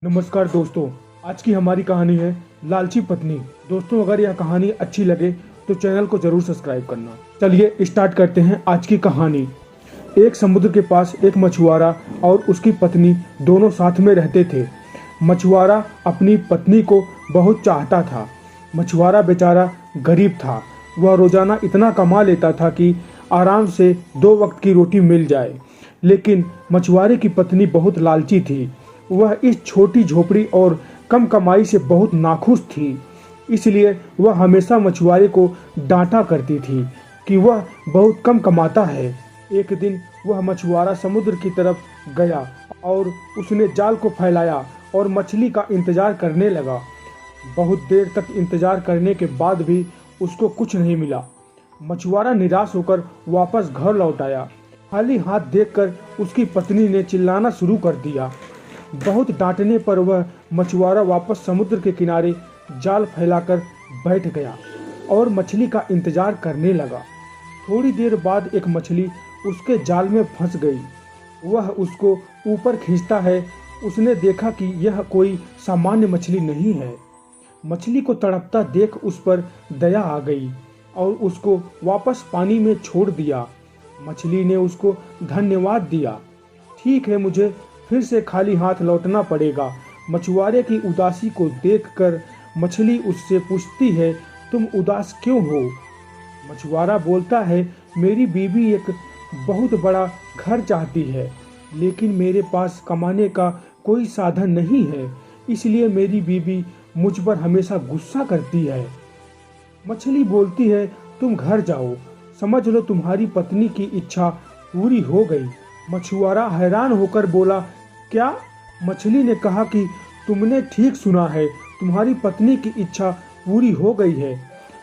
नमस्कार दोस्तों, आज की हमारी कहानी है लालची पत्नी। दोस्तों, अगर यह कहानी अच्छी लगे तो चैनल को जरूर सब्सक्राइब करना। चलिए स्टार्ट करते हैं आज की कहानी। एक समुद्र के पास एक मछुआरा और उसकी पत्नी दोनों साथ में रहते थे। मछुआरा अपनी पत्नी को बहुत चाहता था। मछुआरा बेचारा गरीब था। वह रोजाना इतना कमा लेता था कि आराम से 2 वक्त की रोटी मिल जाए। लेकिन मछुआरे की पत्नी बहुत लालची थी। वह इस छोटी झोपड़ी और कम कमाई से बहुत नाखुश थी। इसलिए वह हमेशा मछुआरे को डांटा करती थी कि वह बहुत कम कमाता है। एक दिन वह मछुआरा समुद्र की तरफ गया और उसने जाल को फैलाया और मछली का इंतजार करने लगा। बहुत देर तक इंतजार करने के बाद भी उसको कुछ नहीं मिला। मछुआरा निराश होकर वापस घर लौट आया। खाली हाथ देखकर उसकी पत्नी ने चिल्लाना शुरू कर दिया। बहुत डांटने पर वह मछुआरा वापस समुद्र के किनारे जाल फैलाकर बैठ गया और मछली का इंतजार करने लगा। थोड़ी देर बाद एक मछली उसके जाल में फंस गई। वह उसको ऊपर खींचता है। उसने देखा कि यह कोई सामान्य मछली नहीं है। मछली को तड़पता देख उस पर दया आ गई और उसको वापस पानी में छोड़ दिया। मछली ने उसको धन्यवाद दिया। ठीक है, मुझे फिर से खाली हाथ लौटना पड़ेगा। मछुआरे की उदासी को देखकर मछली उससे पूछती है, तुम उदास क्यों हो? मछुआरा बोलता है, मेरी बीवी एक बहुत बड़ा घर चाहती है, लेकिन मेरे पास कमाने का कोई साधन नहीं है। इसलिए मेरी बीवी मुझ पर हमेशा गुस्सा करती है। मछली बोलती है, तुम घर जाओ, समझ लो तुम्हारी पत्नी की इच्छा पूरी हो गई। मछुआरा हैरान होकर बोला, क्या? मछली ने कहा कि तुमने ठीक सुना है, तुम्हारी पत्नी की इच्छा पूरी हो गई है।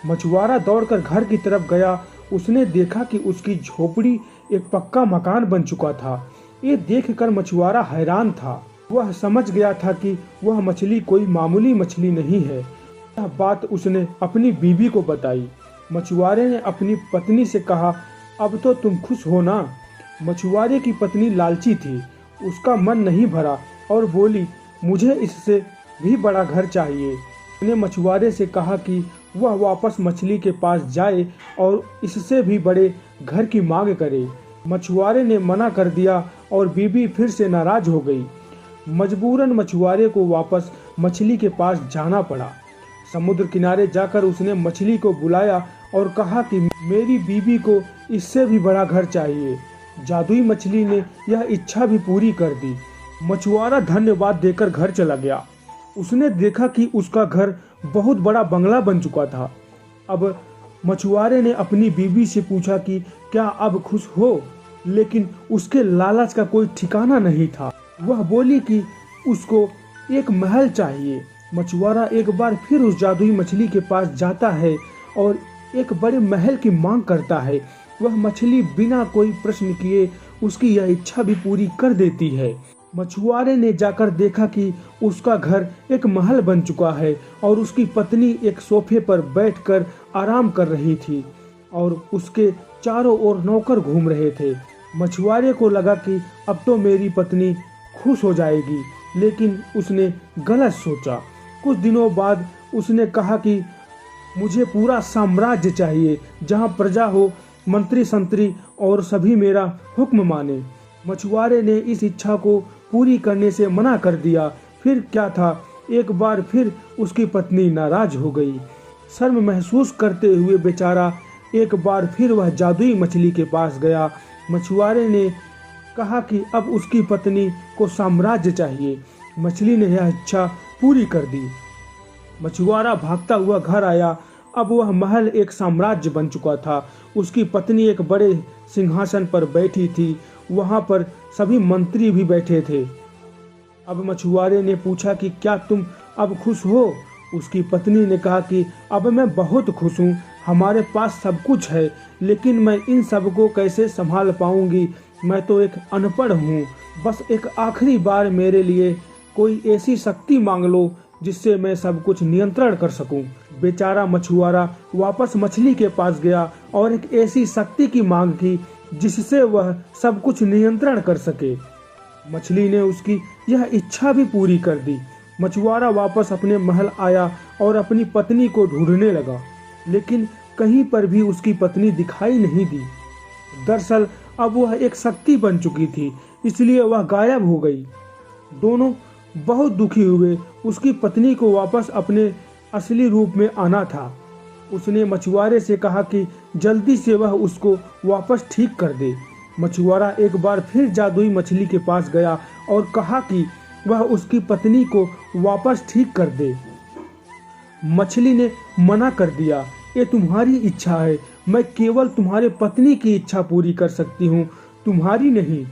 मछुआरा दौड़कर घर की तरफ गया। उसने देखा कि उसकी झोपड़ी एक पक्का मकान बन चुका था। ये देखकर मछुआरा हैरान था। वह समझ गया था कि वह मछली कोई मामूली मछली नहीं है। यह बात उसने अपनी बीवी को बताई। मछुआरे ने अपनी पत्नी से कहा, अब तो तुम खुश हो ना? मछुआरे की पत्नी लालची थी। उसका मन नहीं भरा और बोली, मुझे इससे भी बड़ा घर चाहिए। उसने मछुआरे से कहा कि वह वापस मछली के पास जाए और इससे भी बड़े घर की मांग करे। मछुआरे ने मना कर दिया और बीवी फिर से नाराज हो गई। मजबूरन मछुआरे को वापस मछली के पास जाना पड़ा। समुद्र किनारे जाकर उसने मछली को बुलाया और कहा कि मेरी बीवी को इससे भी बड़ा घर चाहिए। जादुई मछली ने यह इच्छा भी पूरी कर दी। मछुआरा धन्यवाद देकर घर चला गया। उसने देखा कि उसका घर बहुत बड़ा बंगला बन चुका था। अब मछुआरे ने अपनी बीवी से पूछा कि क्या अब खुश हो? लेकिन उसके लालच का कोई ठिकाना नहीं था। वह बोली कि उसको एक महल चाहिए। मछुआरा एक बार फिर उस जादुई मछली के पास जाता है और एक बड़े महल की मांग करता है। वह मछली बिना कोई प्रश्न किए उसकी यह इच्छा भी पूरी कर देती है। मछुआरे ने जाकर देखा कि उसका घर एक महल बन चुका है और उसकी पत्नी एक सोफे पर बैठकर आराम कर रही थी और उसके चारों ओर नौकर घूम रहे थे। मछुआरे को लगा कि अब तो मेरी पत्नी खुश हो जाएगी, लेकिन उसने गलत सोचा। कुछ दिनों बाद उसने कहा कि मुझे पूरा साम्राज्य चाहिए, जहां प्रजा हो, मंत्री संतरी और सभी मेरा हुक्म माने। मछुआरे ने इस इच्छा को पूरी करने से मना कर दिया। फिर क्या था, एक बार फिर उसकी पत्नी नाराज हो गई। शर्म महसूस करते हुए बेचारा एक बार फिर वह जादुई मछली के पास गया। मछुआरे ने कहा कि अब उसकी पत्नी को साम्राज्य चाहिए। मछली ने यह इच्छा पूरी कर दी। मछुआरा भागता हुआ घर आया। अब वह महल एक साम्राज्य बन चुका था। उसकी पत्नी एक बड़े सिंहासन पर बैठी थी। वहां पर सभी मंत्री भी बैठे थे। अब मछुआरे ने पूछा कि क्या तुम अब खुश हो? उसकी पत्नी ने कहा कि अब मैं बहुत खुश हूँ, हमारे पास सब कुछ है, लेकिन मैं इन सब को कैसे संभाल पाऊंगी? मैं तो एक अनपढ़ हूँ। बस एक आखिरी बार मेरे लिए कोई ऐसी शक्ति मांग लो जिससे मैं सब कुछ नियंत्रण कर सकूं। बेचारा मछुआरा वापस मछली के पास गया और एक ऐसी शक्ति की मांग की जिससे वह सब कुछ नियंत्रण कर सके। मछली ने उसकी यह इच्छा भी पूरी कर दी। मछुआरा वापस अपने महल आया और अपनी पत्नी को ढूंढने लगा, लेकिन कहीं पर भी उसकी पत्नी दिखाई नहीं दी। दरअसल अब वह एक शक्ति बन चुकी थी, इसलिए वह गायब हो गई। दोनों बहुत दुखी हुए। उसकी पत्नी को वापस अपने असली रूप में आना था। उसने मछुआरे से कहा कि जल्दी से वह उसको वापस ठीक कर दे। मछुआरा एक बार फिर जादुई मछली के पास गया और कहा कि वह उसकी पत्नी को वापस ठीक कर दे। मछली ने मना कर दिया, ये तुम्हारी इच्छा है, मैं केवल तुम्हारे पत्नी की इच्छा पूरी कर सकती हूँ, तुम्हारी नहीं।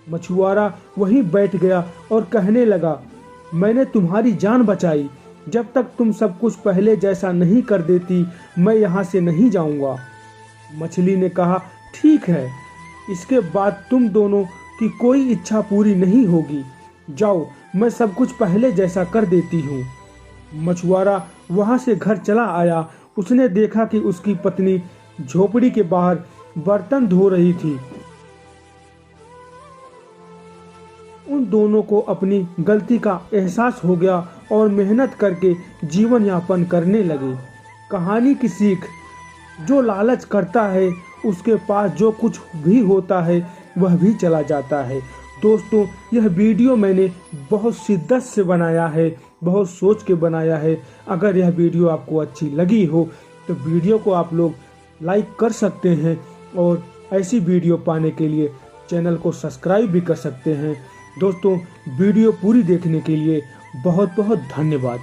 मछुआरा वहीं बैठ गया और कहने लगा, मैंने तुम्हारी जान बचाई, जब तक तुम सब कुछ पहले जैसा नहीं कर देती मैं यहाँ से नहीं जाऊँगा। मछली ने कहा, ठीक है, इसके बाद तुम दोनों की कोई इच्छा पूरी नहीं होगी, जाओ, मैं सब कुछ पहले जैसा कर देती हूँ। मछुआरा वहाँ से घर चला आया। उसने देखा कि उसकी पत्नी झोपड़ी के बाहर बर्तन धो रही थी। उन दोनों को अपनी गलती का एहसास हो गया और मेहनत करके जीवन यापन करने लगे। कहानी की सीख, जो लालच करता है उसके पास जो कुछ भी होता है वह भी चला जाता है। दोस्तों, यह वीडियो मैंने बहुत शिद्दत से बनाया है, बहुत सोच के बनाया है। अगर यह वीडियो आपको अच्छी लगी हो तो वीडियो को आप लोग लाइक कर सकते हैं और ऐसी वीडियो पाने के लिए चैनल को सब्सक्राइब भी कर सकते हैं। दोस्तों, वीडियो पूरी देखने के लिए बहुत बहुत धन्यवाद।